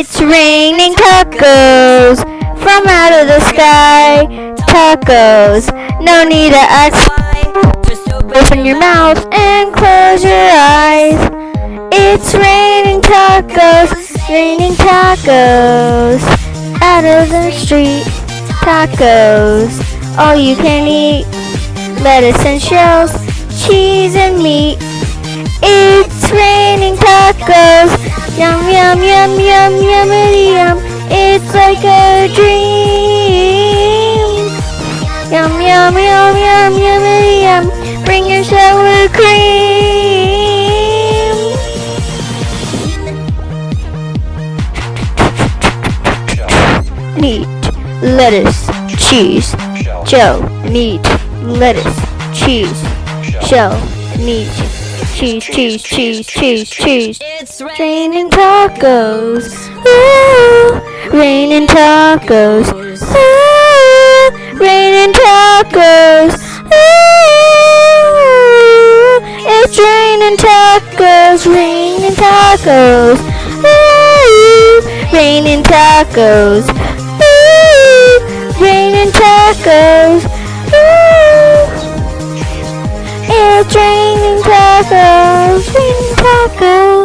It's raining tacos from out of the sky. Tacos, no need to ask why. Just open your mouth and close your eyes. It's raining tacos, raining tacos out of the street. Tacos, all you can eat. Lettuce and shells, cheese and meat. It's raining tacos. Yum, yum, yum, yum, yummity yum. It's like a dream. Yum, yum, yum, yum, yummity yum. Bring your sour cream. Meat, lettuce, cheese. Joe, meat, lettuce, cheese. Shell, meat. Cheese, cheese, cheese, cheese, cheese. It's raining tacos. Ooh, raining tacos. Ooh, raining tacos. Ooh, it's raining tacos, raining tacos. Ooh, raining tacos. Ooh, raining tacos. Ooh, it's raining tacos, raining tacos.